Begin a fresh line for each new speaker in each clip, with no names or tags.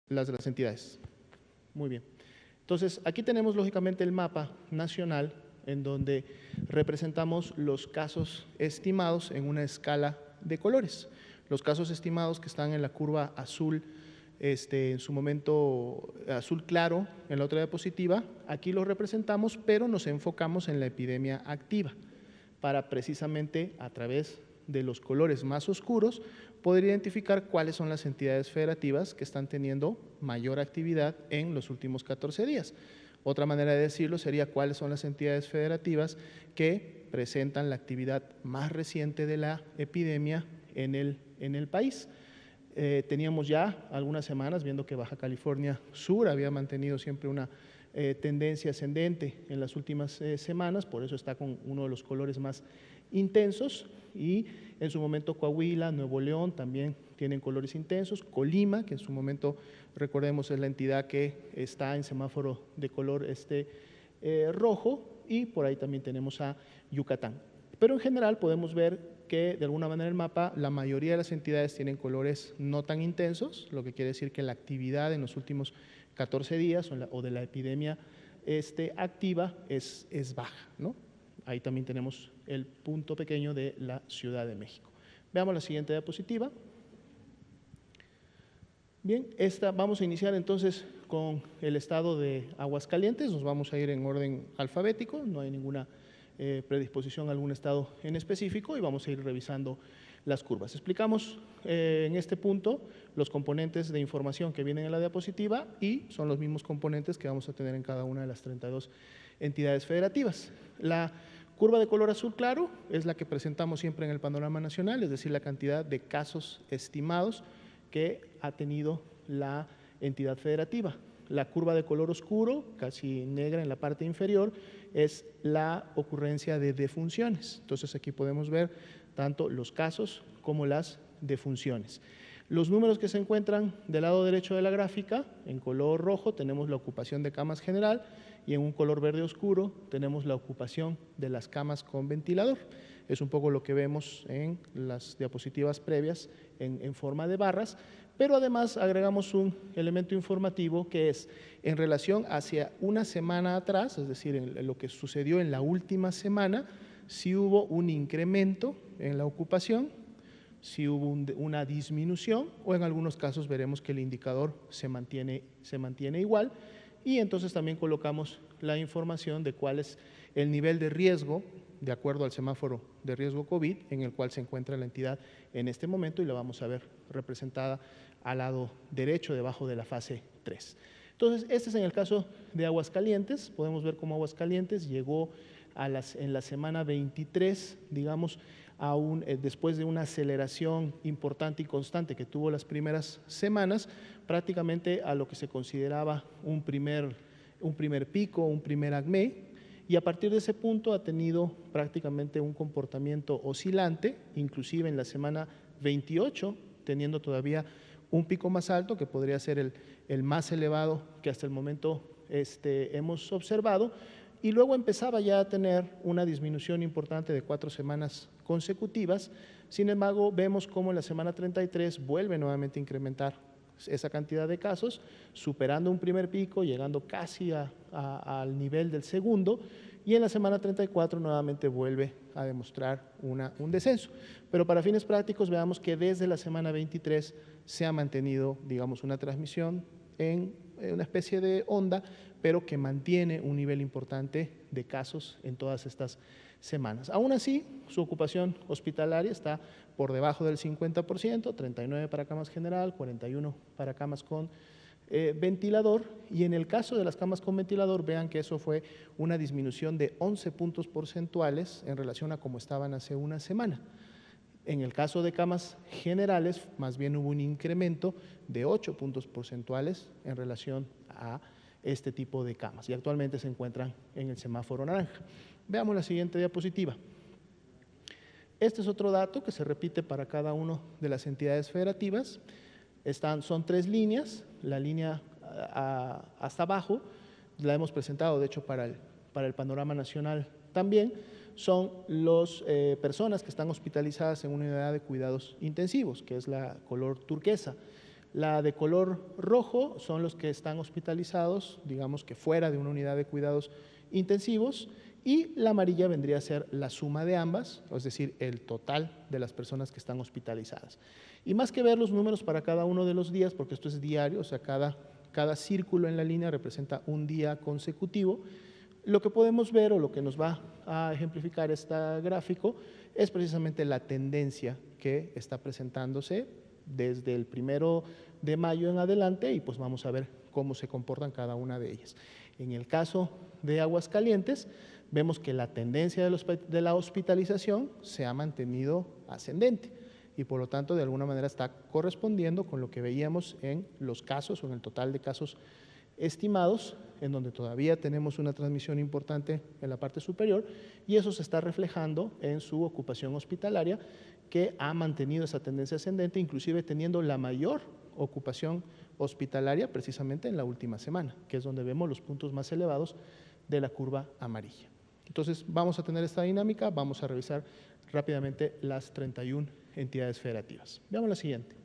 las de las entidades. Muy bien. Entonces, aquí tenemos lógicamente el mapa nacional en donde representamos los casos estimados en una escala de colores. Los casos estimados que están en la curva azul, en su momento azul claro, en la otra diapositiva, aquí los representamos, pero nos enfocamos en la epidemia activa, para precisamente a través de los colores más oscuros poder identificar cuáles son las entidades federativas que están teniendo mayor actividad en los últimos 14 días. Otra manera de decirlo sería cuáles son las entidades federativas que presentan la actividad más reciente de la epidemia en el país. Teníamos ya algunas semanas viendo que Baja California Sur había mantenido siempre una tendencia ascendente en las últimas semanas, por eso está con uno de los colores más intensos, y en su momento Coahuila, Nuevo León también tienen colores intensos, Colima, que en su momento, recordemos, es la entidad que está en semáforo de color rojo, y por ahí también tenemos a Yucatán. Pero en general podemos ver que de alguna manera el mapa, la mayoría de las entidades tienen colores no tan intensos, lo que quiere decir que la actividad en los últimos 14 días o de la epidemia activa es baja, ¿no? Ahí también tenemos el punto pequeño de la Ciudad de México. Veamos la siguiente diapositiva. Bien, vamos a iniciar entonces con el estado de Aguascalientes, nos vamos a ir en orden alfabético, no hay ninguna predisposición a algún estado en específico y vamos a ir revisando las curvas. Explicamos en este punto los componentes de información que vienen en la diapositiva y son los mismos componentes que vamos a tener en cada una de las 32 entidades federativas. La curva de color azul claro es la que presentamos siempre en el panorama nacional, es decir, la cantidad de casos estimados que ha tenido la entidad federativa. La curva de color oscuro, casi negra en la parte inferior, es la ocurrencia de defunciones. Entonces aquí podemos ver tanto los casos como las defunciones. Los números que se encuentran del lado derecho de la gráfica, en color rojo tenemos la ocupación de camas general y en un color verde oscuro tenemos la ocupación de las camas con ventilador. Es un poco lo que vemos en las diapositivas previas en forma de barras, pero además agregamos un elemento informativo que es en relación hacia una semana atrás, es decir, en lo que sucedió en la última semana, si hubo un incremento en la ocupación, si hubo una disminución o en algunos casos veremos que el indicador se mantiene igual y entonces también colocamos la información de cuál es el nivel de riesgo de acuerdo al semáforo de riesgo COVID en el cual se encuentra la entidad en este momento y la vamos a ver representada al lado derecho debajo de la fase 3. Entonces, este es en el caso de Aguascalientes, podemos ver cómo Aguascalientes llegó en la semana 23, digamos, después de una aceleración importante y constante que tuvo las primeras semanas, prácticamente a lo que se consideraba un primer pico, un primer acmé, y a partir de ese punto ha tenido prácticamente un comportamiento oscilante, inclusive en la semana 28, teniendo todavía un pico más alto, que podría ser el más elevado que hasta el momento hemos observado, y luego empezaba ya a tener una disminución importante de 4 semanas consecutivas. Sin embargo, vemos cómo en la semana 33 vuelve nuevamente a incrementar esa cantidad de casos, superando un primer pico, llegando casi al nivel del segundo, y en la semana 34 nuevamente vuelve a demostrar un descenso. Pero para fines prácticos veamos que desde la semana 23 se ha mantenido, digamos, una transmisión en una especie de onda, pero que mantiene un nivel importante de casos en todas estas semanas. Aún así, su ocupación hospitalaria está por debajo del 50%, 39 para camas general, 41 para camas con ventilador, y en el caso de las camas con ventilador, vean que eso fue una disminución de 11 puntos porcentuales en relación a cómo estaban hace una semana. En el caso de camas generales, más bien hubo un incremento de 8 puntos porcentuales en relación a este tipo de camas y actualmente se encuentran en el semáforo naranja. Veamos la siguiente diapositiva. Este es otro dato que se repite para cada una de las entidades federativas. Son 3 líneas, la línea hasta abajo, la hemos presentado de hecho para el panorama nacional también, son las personas que están hospitalizadas en una unidad de cuidados intensivos, que es la color turquesa. La de color rojo son los que están hospitalizados, digamos que fuera de una unidad de cuidados intensivos, y la amarilla vendría a ser la suma de ambas, es decir, el total de las personas que están hospitalizadas. Y más que ver los números para cada uno de los días, porque esto es diario, o sea, cada círculo en la línea representa un día consecutivo, lo que podemos ver o lo que nos va a ejemplificar este gráfico es precisamente la tendencia que está presentándose desde el 1 de mayo en adelante, y pues vamos a ver cómo se comportan cada una de ellas. En el caso de Aguascalientes, vemos que la tendencia de la hospitalización se ha mantenido ascendente y por lo tanto de alguna manera está correspondiendo con lo que veíamos en los casos o en el total de casos estimados, en donde todavía tenemos una transmisión importante en la parte superior, y eso se está reflejando en su ocupación hospitalaria, que ha mantenido esa tendencia ascendente, inclusive teniendo la mayor ocupación hospitalaria precisamente en la última semana, que es donde vemos los puntos más elevados de la curva amarilla. Entonces vamos a tener esta dinámica, vamos a revisar rápidamente las 31 entidades federativas. Veamos la siguiente.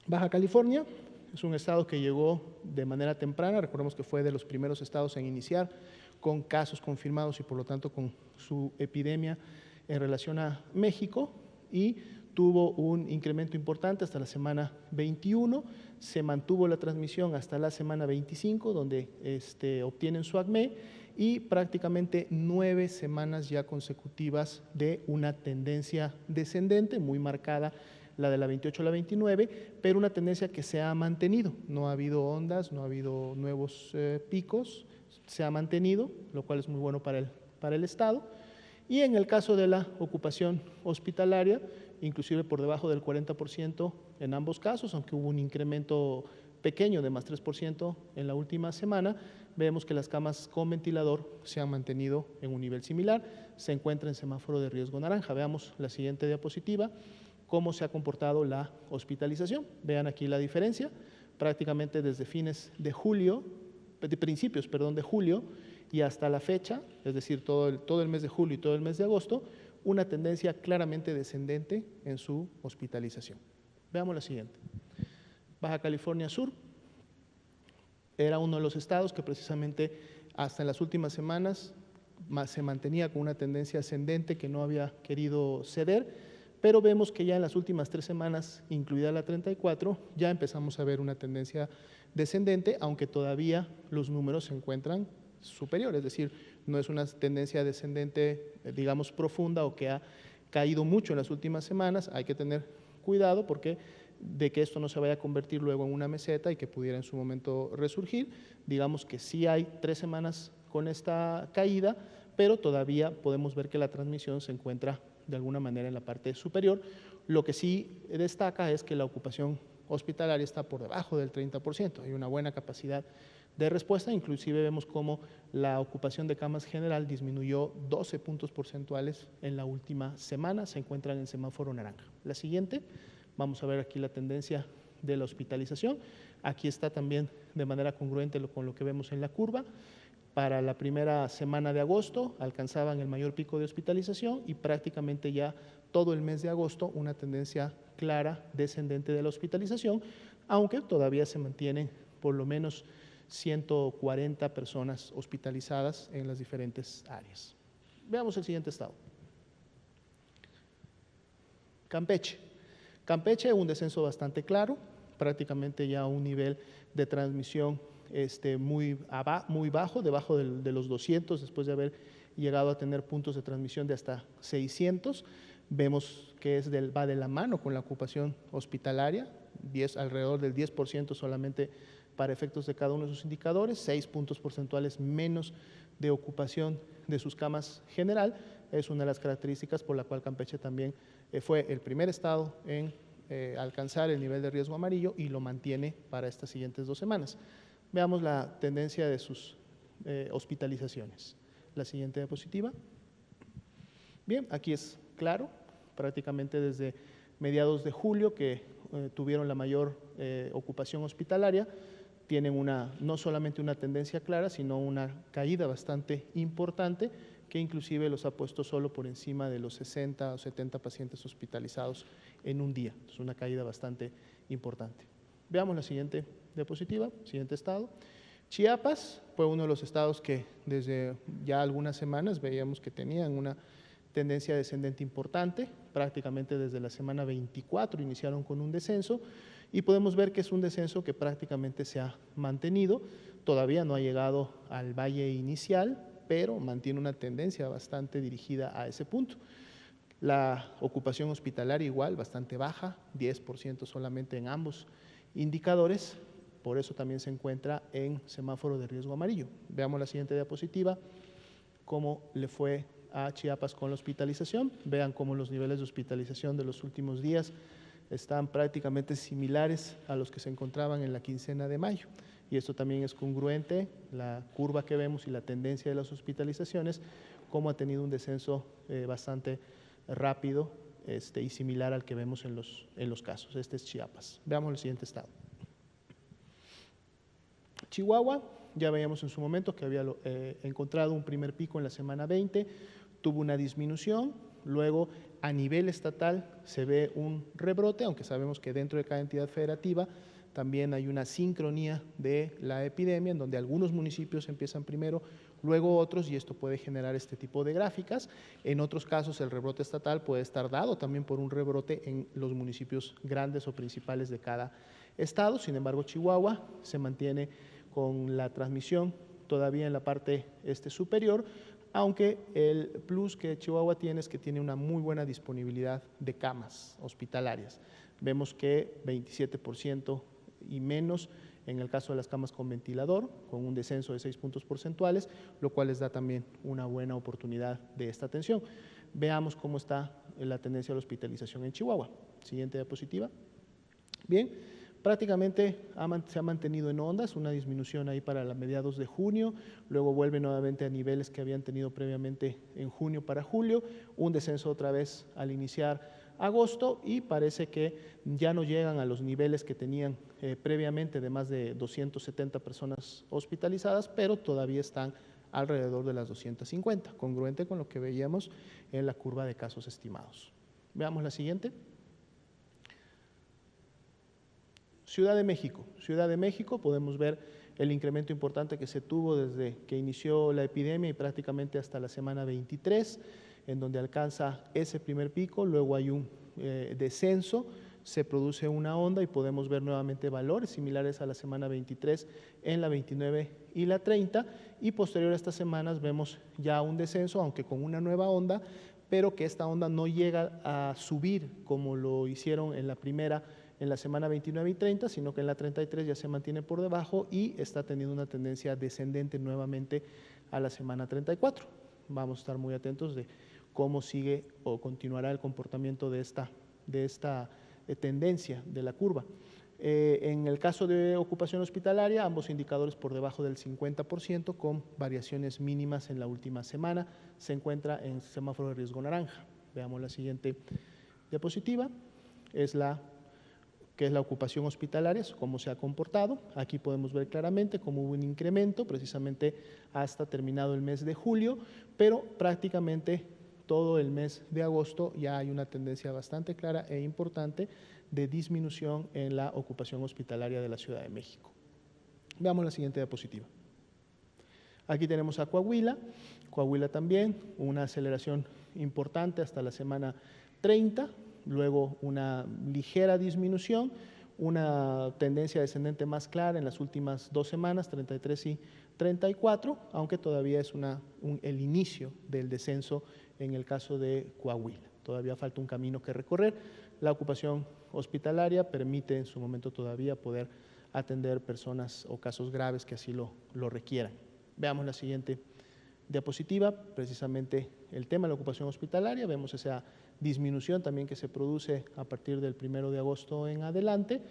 Baja California es un estado que llegó de manera temprana, recordemos que fue de los primeros estados en iniciar con casos confirmados y por lo tanto con su epidemia en relación a México, y tuvo un incremento importante hasta la semana 21, se mantuvo la transmisión hasta la semana 25, donde obtienen su ACME, y prácticamente 9 semanas ya consecutivas de una tendencia descendente, muy marcada la de la 28 a la 29, pero una tendencia que se ha mantenido, no ha habido ondas, no ha habido nuevos picos, se ha mantenido, lo cual es muy bueno para el estado. Y en el caso de la ocupación hospitalaria, inclusive por debajo del 40% en ambos casos, aunque hubo un incremento pequeño de más 3% en la última semana, vemos que las camas con ventilador se han mantenido en un nivel similar, se encuentra en semáforo de riesgo naranja. Veamos la siguiente diapositiva, cómo se ha comportado la hospitalización. Vean aquí la diferencia, prácticamente desde principios de julio, y hasta la fecha, es decir, todo el mes de julio y todo el mes de agosto, una tendencia claramente descendente en su hospitalización. Veamos la siguiente. Baja California Sur era uno de los estados que precisamente hasta en las últimas semanas se mantenía con una tendencia ascendente que no había querido ceder, pero vemos que ya en las últimas 3 semanas, incluida la 34, ya empezamos a ver una tendencia descendente, aunque todavía los números se encuentran superior, es decir, no es una tendencia descendente, digamos, profunda o que ha caído mucho en las últimas semanas. Hay que tener cuidado porque de que esto no se vaya a convertir luego en una meseta y que pudiera en su momento resurgir. Digamos que sí hay 3 semanas con esta caída, pero todavía podemos ver que la transmisión se encuentra de alguna manera en la parte superior. Lo que sí destaca es que la ocupación hospitalaria está por debajo del 30%, hay una buena capacidad de respuesta, inclusive vemos cómo la ocupación de camas general disminuyó 12 puntos porcentuales en la última semana, se encuentran en semáforo naranja. La siguiente, vamos a ver aquí la tendencia de la hospitalización, aquí está también de manera congruente con lo que vemos en la curva. Para la primera semana de agosto alcanzaban el mayor pico de hospitalización y prácticamente ya todo el mes de agosto una tendencia clara descendente de la hospitalización, aunque todavía se mantienen por lo menos 140 personas hospitalizadas en las diferentes áreas. Veamos el siguiente estado. Campeche. Campeche, un descenso bastante claro, prácticamente ya un nivel de transmisión muy bajo, debajo de los 200, después de haber llegado a tener puntos de transmisión de hasta 600. Vemos que va de la mano con la ocupación hospitalaria, alrededor del 10% solamente para efectos de cada uno de sus indicadores, 6 puntos porcentuales menos de ocupación de sus camas general. Es una de las características por la cual Campeche también fue el primer estado en alcanzar el nivel de riesgo amarillo y lo mantiene para estas siguientes 2 semanas. Veamos la tendencia de sus hospitalizaciones. La siguiente diapositiva. Bien, aquí es claro, prácticamente desde mediados de julio que tuvieron la mayor ocupación hospitalaria, tienen no solamente una tendencia clara, sino una caída bastante importante que inclusive los ha puesto solo por encima de los 60 o 70 pacientes hospitalizados en un día. Es una caída bastante importante. Veamos la siguiente diapositiva, siguiente estado. Chiapas fue uno de los estados que desde ya algunas semanas veíamos que tenían una tendencia descendente importante, prácticamente desde la semana 24 iniciaron con un descenso y podemos ver que es un descenso que prácticamente se ha mantenido, todavía no ha llegado al valle inicial, pero mantiene una tendencia bastante dirigida a ese punto. La ocupación hospitalaria igual, bastante baja, 10% solamente en ambos indicadores, por eso también se encuentra en semáforo de riesgo amarillo. Veamos la siguiente diapositiva, cómo le fue a Chiapas con la hospitalización. Vean cómo los niveles de hospitalización de los últimos días están prácticamente similares a los que se encontraban en la quincena de mayo. Y esto también es congruente, la curva que vemos y la tendencia de las hospitalizaciones, cómo ha tenido un descenso bastante rápido y similar al que vemos en los casos. Este es Chiapas. Veamos el siguiente estado. Chihuahua, ya veíamos en su momento que había encontrado un primer pico en la semana 20, tuvo una disminución, luego a nivel estatal se ve un rebrote, aunque sabemos que dentro de cada entidad federativa también hay una sincronía de la epidemia, en donde algunos municipios empiezan primero, luego otros, y esto puede generar este tipo de gráficas. En otros casos, el rebrote estatal puede estar dado también por un rebrote en los municipios grandes o principales de cada estado. Sin embargo, Chihuahua se mantiene con la transmisión todavía en la parte superior, aunque el plus que Chihuahua tiene es que tiene una muy buena disponibilidad de camas hospitalarias. Vemos que 27% y menos en el caso de las camas con ventilador, con un descenso de 6 puntos porcentuales, lo cual les da también una buena oportunidad de esta atención. Veamos cómo está la tendencia a la hospitalización en Chihuahua. Siguiente diapositiva. Bien, prácticamente se ha mantenido en ondas, una disminución ahí para los mediados de junio, luego vuelve nuevamente a niveles que habían tenido previamente en junio para julio, un descenso otra vez al iniciar agosto y parece que ya no llegan a los niveles que tenían previamente de más de 270 personas hospitalizadas, pero todavía están alrededor de las 250, congruente con lo que veíamos en la curva de casos estimados. Veamos la siguiente. Ciudad de México. Ciudad de México, podemos ver el incremento importante que se tuvo desde que inició la epidemia y prácticamente hasta la semana 23, en donde alcanza ese primer pico, luego hay un descenso, se produce una onda y podemos ver nuevamente valores similares a la semana 23 en la 29 y la 30, y posterior a estas semanas vemos ya un descenso, aunque con una nueva onda, pero que esta onda no llega a subir como lo hicieron en la primera, en la semana 29 y 30, sino que en la 33 ya se mantiene por debajo y está teniendo una tendencia descendente nuevamente a la semana 34. Vamos a estar muy atentos de cómo sigue o continuará el comportamiento de esta tendencia de la curva. En el caso de ocupación hospitalaria, ambos indicadores por debajo del 50%, con variaciones mínimas en la última semana, se encuentra en semáforo de riesgo naranja. Veamos la siguiente diapositiva, que es la ocupación hospitalaria, cómo se ha comportado. Aquí podemos ver claramente cómo hubo un incremento, precisamente hasta terminado el mes de julio, pero prácticamente todo el mes de agosto ya hay una tendencia bastante clara e importante de disminución en la ocupación hospitalaria de la Ciudad de México. Veamos la siguiente diapositiva. Aquí tenemos a Coahuila. Coahuila también, una aceleración importante hasta la semana 30, luego una ligera disminución, una tendencia descendente más clara en las últimas 2 semanas, 33 y 34, aunque todavía es el inicio del descenso en el caso de Coahuila. Todavía falta un camino que recorrer. La ocupación hospitalaria permite en su momento todavía poder atender personas o casos graves que así lo requieran. Veamos la siguiente diapositiva, precisamente el tema de la ocupación hospitalaria. Vemos esa disminución también que se produce a partir del 1 de agosto en adelante,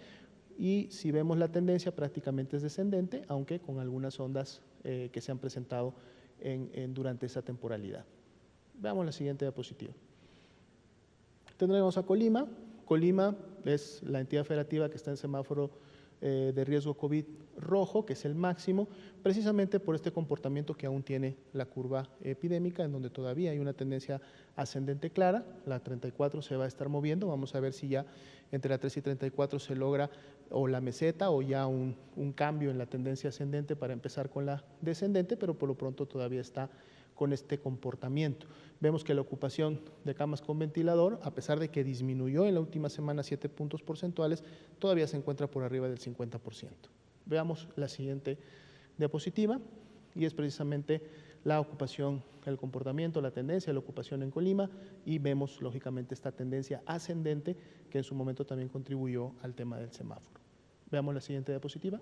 y si vemos la tendencia prácticamente es descendente, aunque con algunas ondas que se han presentado durante esa temporalidad. Veamos la siguiente diapositiva. Tendremos a Colima. Colima es la entidad federativa que está en semáforo de riesgo COVID rojo, que es el máximo, precisamente por este comportamiento que aún tiene la curva epidémica, en donde todavía hay una tendencia ascendente clara. La 34 se va a estar moviendo, vamos a ver si ya entre la 3 y 34 se logra o la meseta o ya un cambio en la tendencia ascendente para empezar con la descendente, pero por lo pronto todavía está con este comportamiento. Vemos que la ocupación de camas con ventilador, a pesar de que disminuyó en la última semana 7 puntos porcentuales, todavía se encuentra por arriba del 50%. Veamos la siguiente diapositiva, y es precisamente la ocupación, el comportamiento, la tendencia de la ocupación en Colima, y vemos lógicamente esta tendencia ascendente que en su momento también contribuyó al tema del semáforo. Veamos la siguiente diapositiva.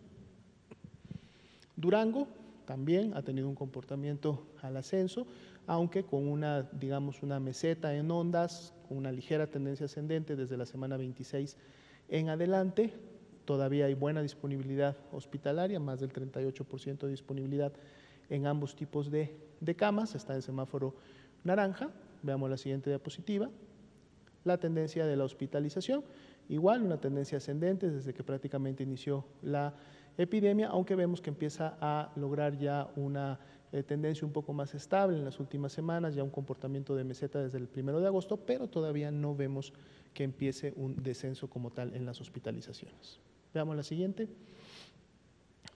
Durango también ha tenido un comportamiento al ascenso, aunque con una, digamos, una meseta en ondas, con una ligera tendencia ascendente desde la semana 26 en adelante. Todavía hay buena disponibilidad hospitalaria, más del 38% de disponibilidad en ambos tipos de camas, está en semáforo naranja. Veamos la siguiente diapositiva. La tendencia de la hospitalización, igual una tendencia ascendente desde que prácticamente inició la epidemia, aunque vemos que empieza a lograr ya una tendencia un poco más estable en las últimas semanas, ya un comportamiento de meseta desde el 1 de agosto, pero todavía no vemos que empiece un descenso como tal en las hospitalizaciones. Veamos la siguiente.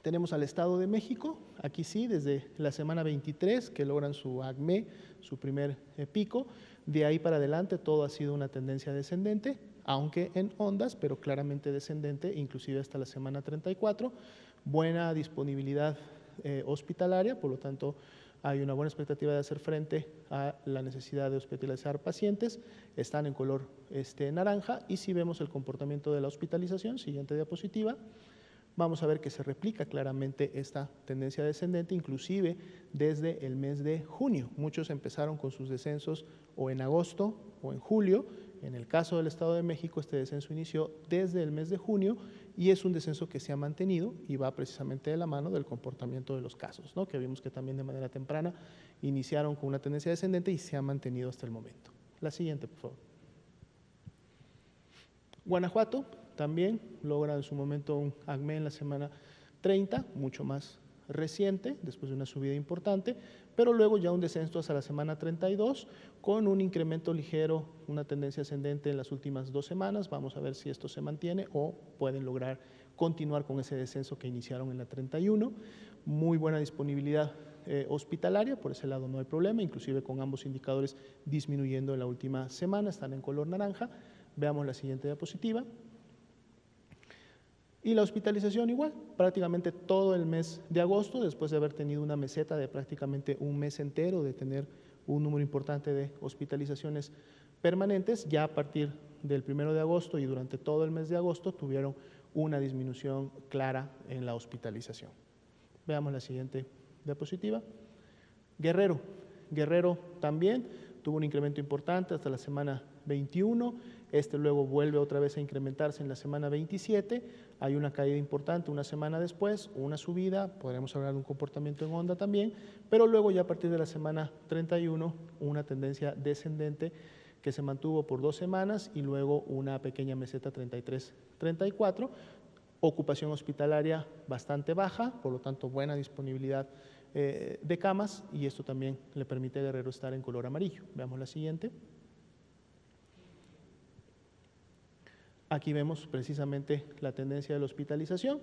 Tenemos al Estado de México, aquí sí, desde la semana 23, que logran su ACME, su primer pico. De ahí para adelante todo ha sido una tendencia descendente, aunque en ondas, pero claramente descendente, inclusive hasta la semana 34. Buena disponibilidad hospitalaria, por lo tanto hay una buena expectativa de hacer frente a la necesidad de hospitalizar pacientes. Están en color naranja, y si vemos el comportamiento de la hospitalización, siguiente diapositiva, vamos a ver que se replica claramente esta tendencia descendente, inclusive desde el mes de junio. Muchos empezaron con sus descensos o en agosto o en julio. En el caso del Estado de México, este descenso inició desde el mes de junio y es un descenso que se ha mantenido y va precisamente de la mano del comportamiento de los casos, ¿no? Que vimos que también de manera temprana iniciaron con una tendencia descendente y se ha mantenido hasta el momento. La siguiente, por favor. Guanajuato también logra en su momento un ACME en la semana 30, mucho más reciente, después de una subida importante, pero luego ya un descenso hasta la semana 32, con un incremento ligero, una tendencia ascendente en las últimas 2 semanas. Vamos a ver si esto se mantiene o pueden lograr continuar con ese descenso que iniciaron en la 31. Muy buena disponibilidad hospitalaria, por ese lado no hay problema, inclusive con ambos indicadores disminuyendo en la última semana, están en color naranja. Veamos la siguiente diapositiva. Y la hospitalización igual, prácticamente todo el mes de agosto, después de haber tenido una meseta de prácticamente un mes entero, de tener un número importante de hospitalizaciones permanentes, ya a partir del 1 de agosto y durante todo el mes de agosto tuvieron una disminución clara en la hospitalización. Veamos la siguiente diapositiva. Guerrero también tuvo un incremento importante hasta la semana 21, luego vuelve otra vez a incrementarse en la semana 27, hay una caída importante una semana después, una subida, podremos hablar de un comportamiento en onda también, pero luego ya a partir de la semana 31 una tendencia descendente que se mantuvo por 2 semanas y luego una pequeña meseta 33-34, ocupación hospitalaria bastante baja, por lo tanto buena disponibilidad de camas, y esto también le permite a Guerrero estar en color amarillo. Veamos la siguiente. Aquí vemos precisamente la tendencia de la hospitalización.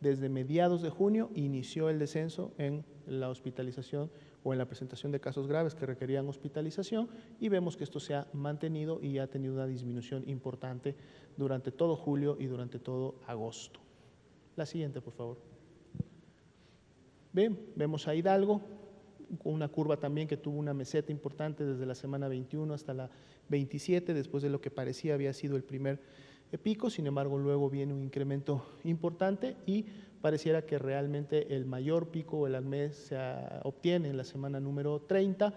Desde mediados de junio inició el descenso en la hospitalización o en la presentación de casos graves que requerían hospitalización, y vemos que esto se ha mantenido y ha tenido una disminución importante durante todo julio y durante todo agosto. La siguiente, por favor. Bien, vemos a Hidalgo, con una curva también que tuvo una meseta importante desde la semana 21 hasta la 27, después de lo que parecía había sido el primer pico. Sin embargo, luego viene un incremento importante y pareciera que realmente el mayor pico o el ACME se obtiene en la semana número 30.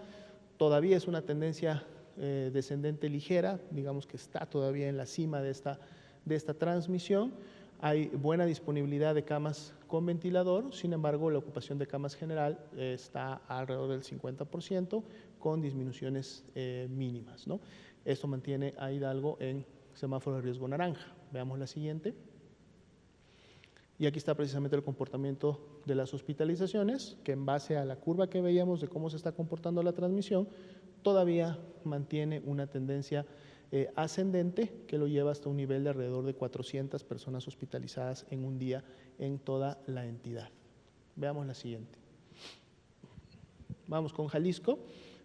Todavía es una tendencia descendente ligera, digamos que está todavía en la cima de esta transmisión. Hay buena disponibilidad de camas con ventilador, sin embargo la ocupación de camas general está alrededor del 50% con disminuciones mínimas, ¿no? Esto mantiene a Hidalgo en semáforo de riesgo naranja. Veamos la siguiente. Y aquí está precisamente el comportamiento de las hospitalizaciones, que en base a la curva que veíamos de cómo se está comportando la transmisión, todavía mantiene una tendencia ascendente que lo lleva hasta un nivel de alrededor de 400 personas hospitalizadas en un día en toda la entidad. Veamos la siguiente. Vamos con Jalisco.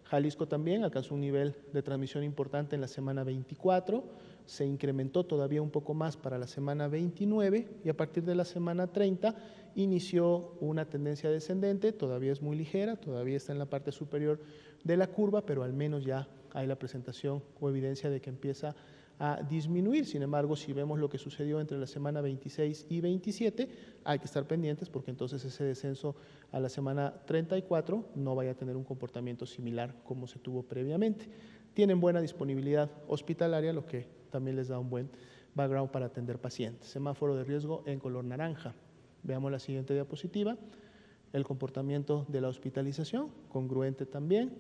Jalisco también alcanzó un nivel de transmisión importante en la semana 24, se incrementó todavía un poco más para la semana 29 y a partir de la semana 30 inició una tendencia descendente, todavía es muy ligera, todavía está en la parte superior de la curva, pero al menos ya hay la presentación o evidencia de que empieza a disminuir. Sin embargo, si vemos lo que sucedió entre la semana 26 y 27, hay que estar pendientes porque entonces ese descenso a la semana 34 no vaya a tener un comportamiento similar como se tuvo previamente. Tienen buena disponibilidad hospitalaria, lo que también les da un buen background para atender pacientes. Semáforo de riesgo en color naranja. Veamos la siguiente diapositiva. El comportamiento de la hospitalización, congruente también.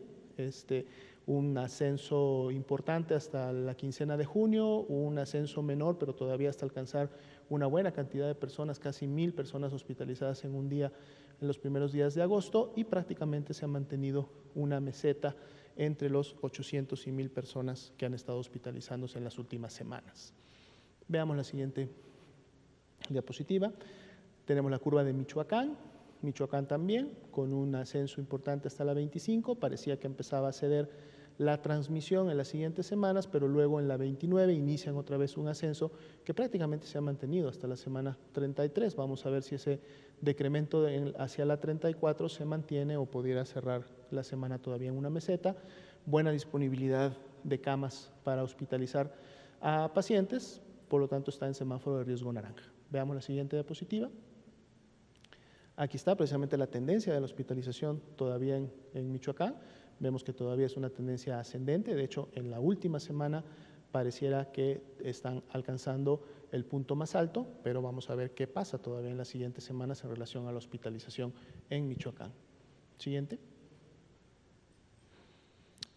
Un ascenso importante hasta la quincena de junio, un ascenso menor, pero todavía hasta alcanzar una buena cantidad de personas, casi 1000 personas hospitalizadas en un día en los primeros días de agosto, y prácticamente se ha mantenido una meseta entre los 800 y 1000 personas que han estado hospitalizándose en las últimas semanas. Veamos la siguiente diapositiva. Tenemos la curva de Michoacán. Michoacán también, con un ascenso importante hasta la 25, parecía que empezaba a ceder la transmisión en las siguientes semanas, pero luego en la 29 inician otra vez un ascenso que prácticamente se ha mantenido hasta la semana 33. Vamos a ver si ese decremento hacia la 34 se mantiene o pudiera cerrar la semana todavía en una meseta. Buena disponibilidad de camas para hospitalizar a pacientes, por lo tanto está en semáforo de riesgo naranja. Veamos la siguiente diapositiva. Aquí está precisamente la tendencia de la hospitalización todavía en Michoacán. Vemos que todavía es una tendencia ascendente. De hecho, en la última semana pareciera que están alcanzando el punto más alto, pero vamos a ver qué pasa todavía en las siguientes semanas en relación a la hospitalización en Michoacán. Siguiente.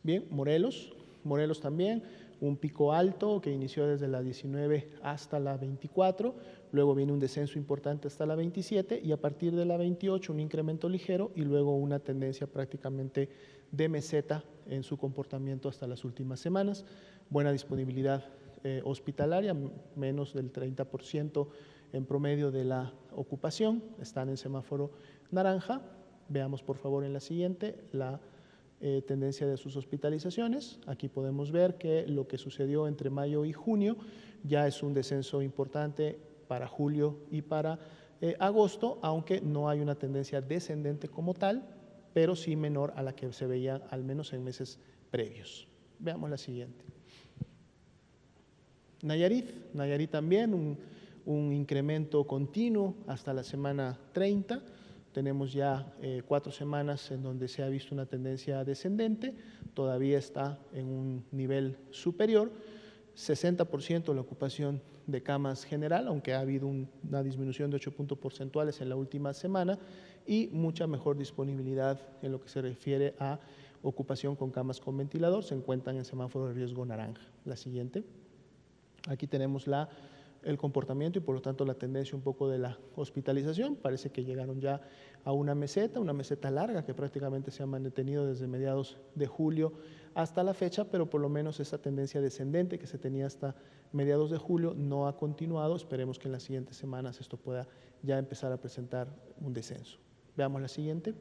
Bien, Morelos. Morelos también, un pico alto que inició desde la 19 hasta la 24, luego viene un descenso importante hasta la 27 y a partir de la 28 un incremento ligero y luego una tendencia prácticamente de meseta en su comportamiento hasta las últimas semanas. Buena disponibilidad hospitalaria, menos del 30% en promedio de la ocupación, están en semáforo naranja. Veamos por favor en la siguiente la tendencia de sus hospitalizaciones. Aquí podemos ver que lo que sucedió entre mayo y junio ya es un descenso importante para julio y para agosto, aunque no hay una tendencia descendente como tal, pero sí menor a la que se veía al menos en meses previos. Veamos la siguiente. Nayarit. Nayarit también un incremento continuo hasta la semana 30. Tenemos ya 4 semanas en donde se ha visto una tendencia descendente, todavía está en un nivel superior, 60% la ocupación de camas general, aunque ha habido una disminución de 8 puntos porcentuales en la última semana y mucha mejor disponibilidad en lo que se refiere a ocupación con camas con ventilador, se encuentran en semáforo de riesgo naranja. La siguiente. Aquí tenemos el comportamiento y por lo tanto la tendencia un poco de la hospitalización. Parece que llegaron ya a una meseta larga que prácticamente se ha mantenido desde mediados de julio hasta la fecha, pero por lo menos esa tendencia descendente que se tenía hasta mediados de julio no ha continuado. Esperemos que en las siguientes semanas esto pueda ya empezar a presentar un descenso. Veamos la siguiente.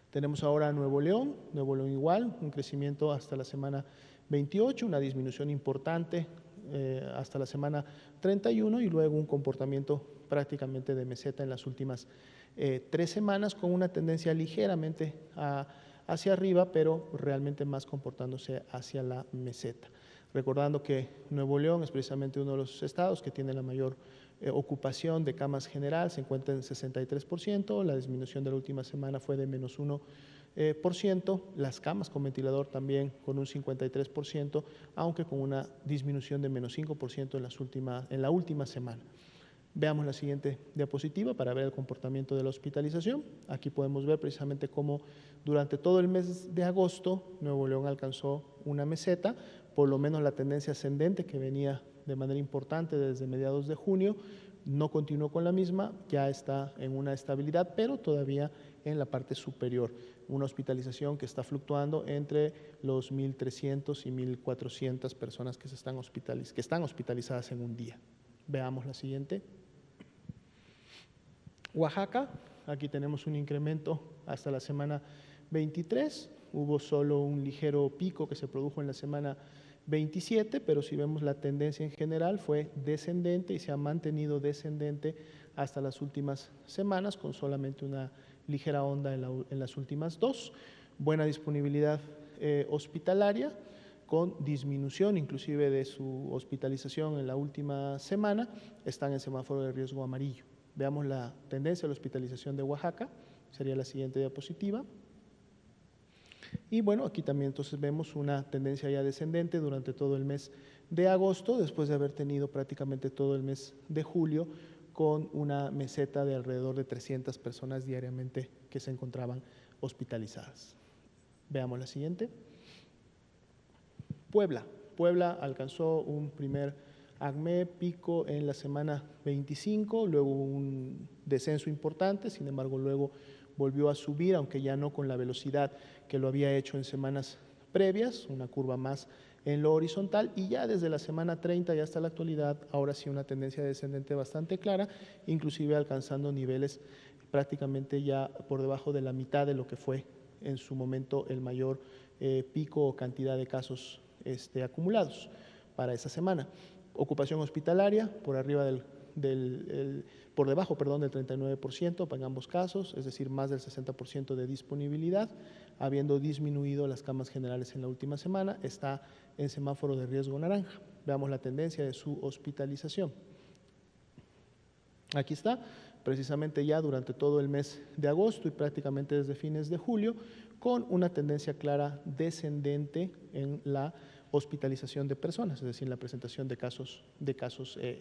Tenemos ahora Nuevo León igual, un crecimiento hasta la semana 28, una disminución importante hasta la semana 31 y luego un comportamiento prácticamente de meseta en las últimas 3 semanas con una tendencia ligeramente hacia arriba, pero realmente más comportándose hacia la meseta. Recordando que Nuevo León es precisamente uno de los estados que tiene la mayor ocupación de camas general, se encuentra en 63%, la disminución de la última semana fue de menos 1%, las camas con ventilador también con un 53%, aunque con una disminución de menos 5% en la última semana. Veamos la siguiente diapositiva para ver el comportamiento de la hospitalización. Aquí podemos ver precisamente cómo durante todo el mes de agosto Nuevo León alcanzó una meseta, por lo menos la tendencia ascendente que venía de manera importante desde mediados de junio, no continuó con la misma, ya está en una estabilidad, pero todavía en la parte superior, una hospitalización que está fluctuando entre los 1.300 y 1.400 personas que están hospitalizadas en un día. Veamos la siguiente. Oaxaca, aquí tenemos un incremento hasta la semana 23, hubo solo un ligero pico que se produjo en la semana 27, pero si vemos la tendencia en general fue descendente y se ha mantenido descendente hasta las últimas semanas con solamente una ligera onda en las últimas dos. Buena disponibilidad hospitalaria con disminución inclusive de su hospitalización en la última semana, están en semáforo de riesgo amarillo. Veamos la tendencia de la hospitalización de Oaxaca, sería la siguiente diapositiva. Y bueno, aquí también entonces vemos una tendencia ya descendente durante todo el mes de agosto, después de haber tenido prácticamente todo el mes de julio con una meseta de alrededor de 300 personas diariamente que se encontraban hospitalizadas. Veamos la siguiente. Puebla alcanzó un primer ACME pico en la semana 25, luego un descenso importante, sin embargo luego volvió a subir, aunque ya no con la velocidad que lo había hecho en semanas previas, una curva más en lo horizontal, y ya desde la semana 30 y hasta la actualidad, ahora sí una tendencia descendente bastante clara, inclusive alcanzando niveles prácticamente ya por debajo de la mitad de lo que fue en su momento el mayor pico o cantidad de casos acumulados para esa semana. Ocupación hospitalaria por arriba por debajo, del 39% en ambos casos, es decir, más del 60% de disponibilidad, habiendo disminuido las camas generales en la última semana, está en semáforo de riesgo naranja. Veamos la tendencia de su hospitalización. Aquí está, precisamente ya durante todo el mes de agosto y prácticamente desde fines de julio, con una tendencia clara descendente en la hospitalización de personas, es decir, la presentación de casos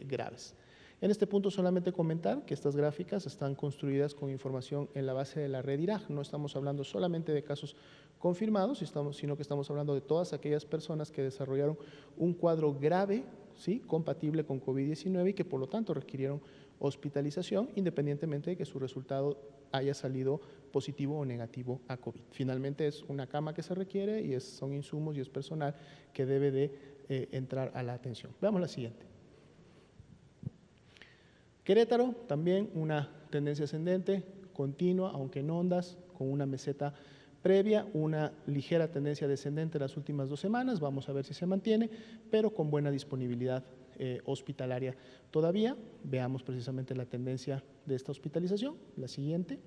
graves. En este punto solamente comentar que estas gráficas están construidas con información en la base de la red IRAG, no estamos hablando solamente de casos confirmados, sino que estamos hablando de todas aquellas personas que desarrollaron un cuadro grave, ¿sí?, compatible con COVID-19 y que por lo tanto requirieron hospitalización independientemente de que su resultado haya salido positivo o negativo a COVID. Finalmente es una cama que se requiere y son insumos y es personal que debe de entrar a la atención. Veamos la siguiente. Querétaro, también una tendencia ascendente, continua, aunque en ondas, con una meseta previa, una ligera tendencia descendente en las últimas 2 semanas, vamos a ver si se mantiene, pero con buena disponibilidad hospitalaria todavía. Veamos precisamente la tendencia de esta hospitalización, la siguiente.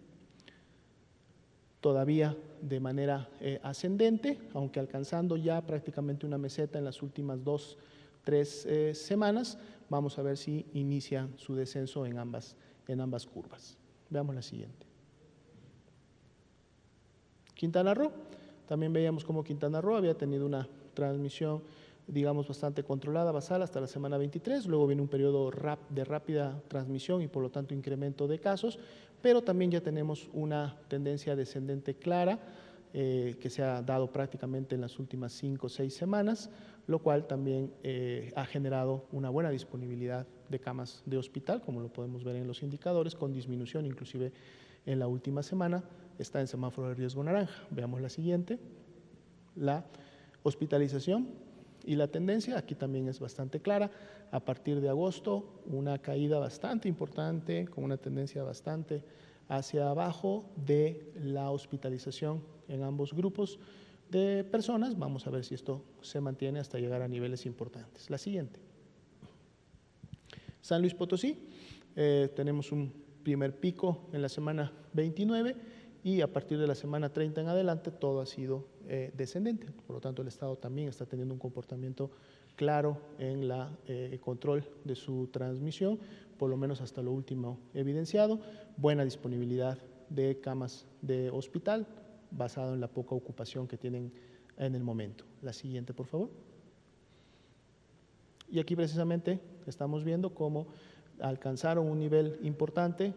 Todavía de manera ascendente, aunque alcanzando ya prácticamente una meseta en las últimas 2-3 semanas. Vamos a ver si inicia su descenso en ambas curvas. Veamos la siguiente. Quintana Roo, también veíamos cómo Quintana Roo había tenido una transmisión, digamos, bastante controlada, basal, hasta la semana 23, luego viene un periodo de rápida transmisión y por lo tanto incremento de casos, pero también ya tenemos una tendencia descendente clara que se ha dado prácticamente en las últimas 5 o 6 semanas, lo cual también ha generado una buena disponibilidad de camas de hospital, como lo podemos ver en los indicadores, con disminución inclusive en la última semana, está en semáforo de riesgo naranja. Veamos la siguiente, la hospitalización y la tendencia, aquí también es bastante clara. A partir de agosto, una caída bastante importante, con una tendencia bastante hacia abajo de la hospitalización en ambos grupos de personas. Vamos a ver si esto se mantiene hasta llegar a niveles importantes. La siguiente. San Luis Potosí, tenemos un primer pico en la semana 29 y a partir de la semana 30 en adelante todo ha sido descendente. Por lo tanto, el Estado también está teniendo un comportamiento claro en el control de su transmisión, por lo menos hasta lo último evidenciado. Buena disponibilidad de camas de hospital, basado en la poca ocupación que tienen en el momento. La siguiente, por favor. Y aquí precisamente estamos viendo cómo alcanzaron un nivel importante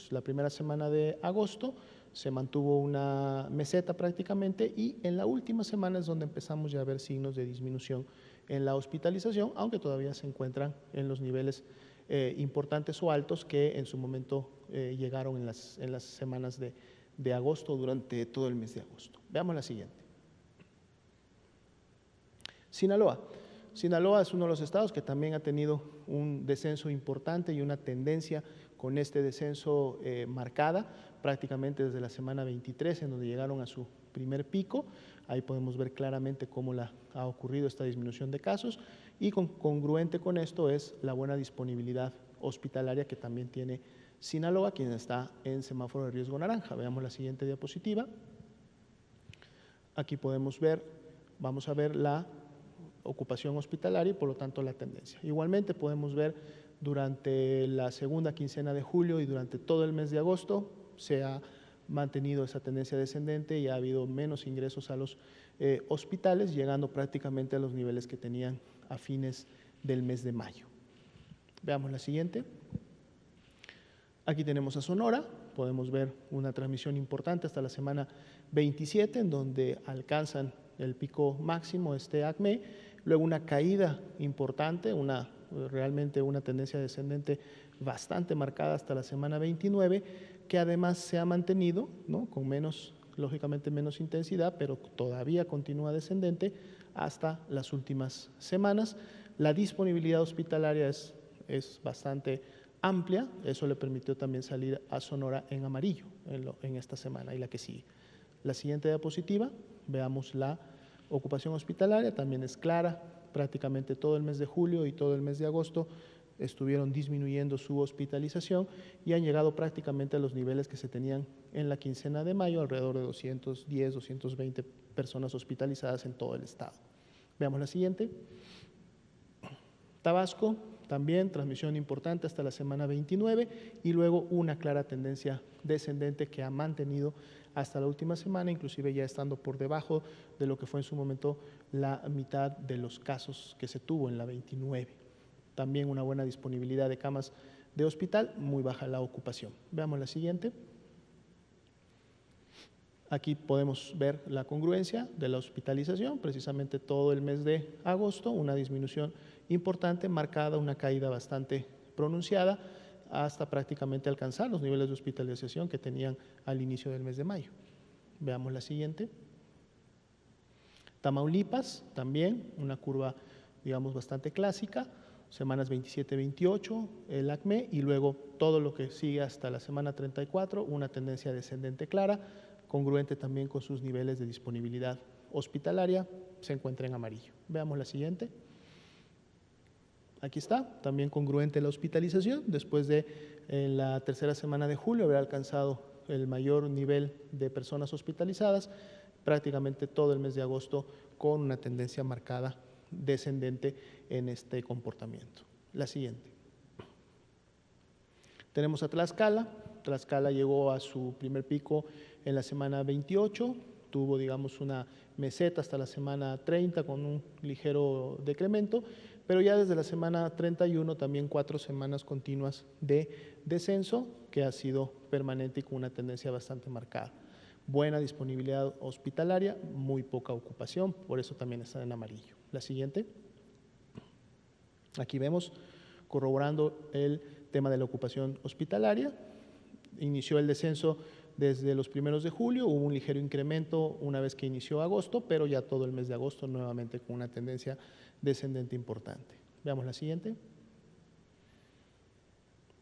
la primera semana de agosto, se mantuvo una meseta prácticamente y en la última semana es donde empezamos ya a ver signos de disminución en la hospitalización, aunque todavía se encuentran en los niveles importantes o altos que en su momento llegaron en las semanas de agosto, durante todo el mes de agosto. Veamos la siguiente. Sinaloa. Sinaloa es uno de los estados que también ha tenido un descenso importante y una tendencia con este descenso marcada, prácticamente desde la semana 23, en donde llegaron a su primer pico. Ahí podemos ver claramente cómo ha ocurrido esta disminución de casos, y congruente con esto es la buena disponibilidad hospitalaria que también tiene Sinaloa, quien está en semáforo de riesgo naranja. Veamos la siguiente diapositiva. Aquí vamos a ver la ocupación hospitalaria y por lo tanto la tendencia. Igualmente podemos ver durante la segunda quincena de julio y durante todo el mes de agosto se ha mantenido esa tendencia descendente y ha habido menos ingresos a los hospitales, llegando prácticamente a los niveles que tenían a fines del mes de mayo. Veamos la siguiente. Aquí tenemos a Sonora, podemos ver una transmisión importante hasta la semana 27, en donde alcanzan el pico máximo ACME, luego una caída importante, realmente una tendencia descendente bastante marcada hasta la semana 29, que además se ha mantenido, ¿no?, con lógicamente menos intensidad, pero todavía continúa descendente hasta las últimas semanas. La disponibilidad hospitalaria es bastante amplia, eso le permitió también salir a Sonora en amarillo en esta semana y la que sigue. La siguiente diapositiva, veamos la ocupación hospitalaria, también es clara, prácticamente todo el mes de julio y todo el mes de agosto estuvieron disminuyendo su hospitalización y han llegado prácticamente a los niveles que se tenían en la quincena de mayo, alrededor de 210, 220 personas hospitalizadas en todo el estado. Veamos la siguiente. Tabasco, también transmisión importante hasta la semana 29 y luego una clara tendencia descendente que ha mantenido hasta la última semana, inclusive ya estando por debajo de lo que fue en su momento la mitad de los casos que se tuvo en la 29. También una buena disponibilidad de camas de hospital, muy baja la ocupación. Veamos la siguiente. Aquí podemos ver la congruencia de la hospitalización, precisamente todo el mes de agosto, una disminución importante, marcada, una caída bastante pronunciada, hasta prácticamente alcanzar los niveles de hospitalización que tenían al inicio del mes de mayo. Veamos la siguiente. Tamaulipas, también una curva, digamos, bastante clásica, semanas 27-28, el ACME, y luego todo lo que sigue hasta la semana 34, una tendencia descendente clara, congruente también con sus niveles de disponibilidad hospitalaria, se encuentra en amarillo. Veamos la siguiente. Aquí está, también congruente la hospitalización, después de la tercera semana de julio haber alcanzado el mayor nivel de personas hospitalizadas, prácticamente todo el mes de agosto con una tendencia marcada descendente en este comportamiento. La siguiente. Tenemos a Tlaxcala. Tlaxcala llegó a su primer pico en la semana 28, tuvo, digamos, una meseta hasta la semana 30 con un ligero decremento, pero ya desde la semana 31 también 4 semanas continuas de descenso que ha sido permanente y con una tendencia bastante marcada. Buena disponibilidad hospitalaria, muy poca ocupación, por eso también está en amarillo. La siguiente. Aquí vemos, corroborando el tema de la ocupación hospitalaria, inició el descenso desde los primeros de julio, hubo un ligero incremento una vez que inició agosto, pero ya todo el mes de agosto nuevamente con una tendencia descendente importante. Veamos la siguiente.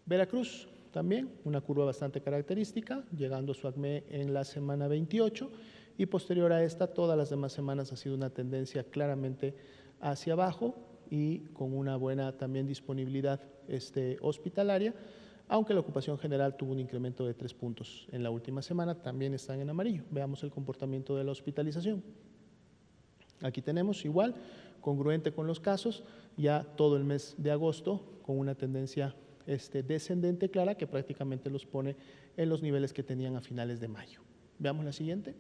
Veracruz, también una curva bastante característica, llegando a su ACME en la semana 28 y posterior a esta todas las demás semanas ha sido una tendencia claramente hacia abajo y con una buena también disponibilidad hospitalaria, aunque la ocupación general tuvo un incremento de 3 puntos en la última semana, también están en amarillo. Veamos el comportamiento de la hospitalización. Aquí tenemos igual, congruente con los casos, ya todo el mes de agosto con una tendencia descendente clara que prácticamente los pone en los niveles que tenían a finales de mayo. Veamos la siguiente.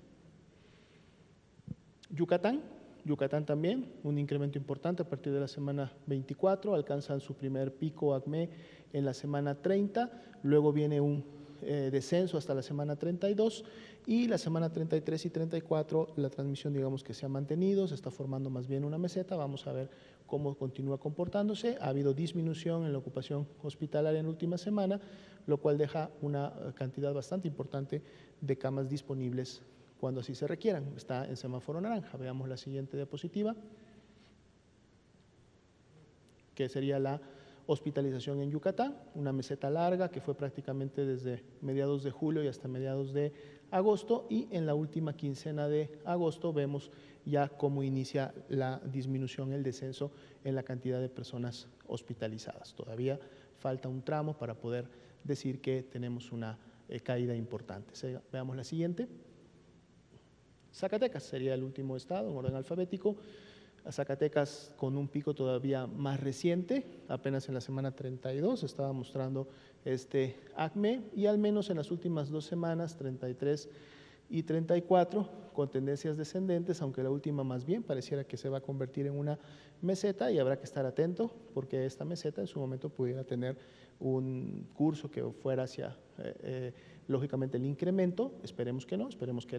Yucatán. Yucatán también, un incremento importante a partir de la semana 24, alcanzan su primer pico ACME en la semana 30, luego viene un descenso hasta la semana 32 Y la semana 33 y 34, la transmisión digamos que se ha mantenido, se está formando más bien una meseta, vamos a ver cómo continúa comportándose. Ha habido disminución en la ocupación hospitalaria en la última semana, lo cual deja una cantidad bastante importante de camas disponibles cuando así se requieran. Está en semáforo naranja. Veamos la siguiente diapositiva, que sería la hospitalización en Yucatán, una meseta larga que fue prácticamente desde mediados de julio y hasta mediados de agosto, y en la última quincena de agosto vemos ya cómo inicia la disminución, el descenso en la cantidad de personas hospitalizadas. Todavía falta un tramo para poder decir que tenemos una caída importante. Veamos la siguiente. Zacatecas sería el último estado en orden alfabético. Zacatecas con un pico todavía más reciente, apenas en la semana 32 estaba mostrando este ACME, y al menos en las últimas 2 semanas, 33 y 34, con tendencias descendentes, aunque la última más bien pareciera que se va a convertir en una meseta, y habrá que estar atento porque esta meseta en su momento pudiera tener un curso que fuera hacia lógicamente el incremento. Esperemos que no, esperemos que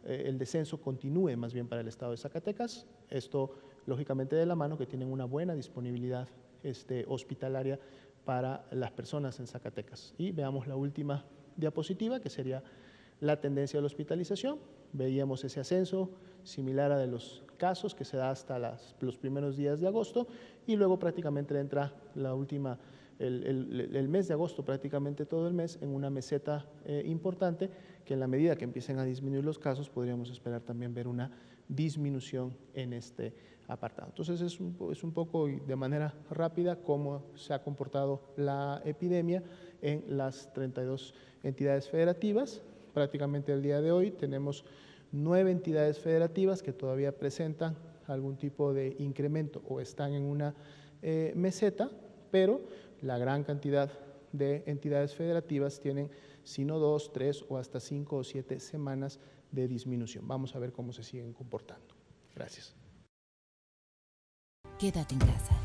el descenso continúe más bien para el estado de Zacatecas. Esto lógicamente de la mano que tienen una buena disponibilidad hospitalaria para las personas en Zacatecas. Y veamos la última diapositiva, que sería la tendencia de la hospitalización. Veíamos ese ascenso similar a de los casos que se da hasta los primeros días de agosto, y luego prácticamente entra la última, el mes de agosto, prácticamente todo el mes, en una meseta importante, que en la medida que empiecen a disminuir los casos podríamos esperar también ver una disminución en este apartado. Entonces es un poco de manera rápida cómo se ha comportado la epidemia en las 32 entidades federativas. Prácticamente el día de hoy tenemos 9 entidades federativas que todavía presentan algún tipo de incremento o están en una meseta, pero la gran cantidad de entidades federativas tienen sino 2, 3 o hasta 5 o 7 semanas de disminución. Vamos a ver cómo se siguen comportando. Gracias.
Quédate en casa.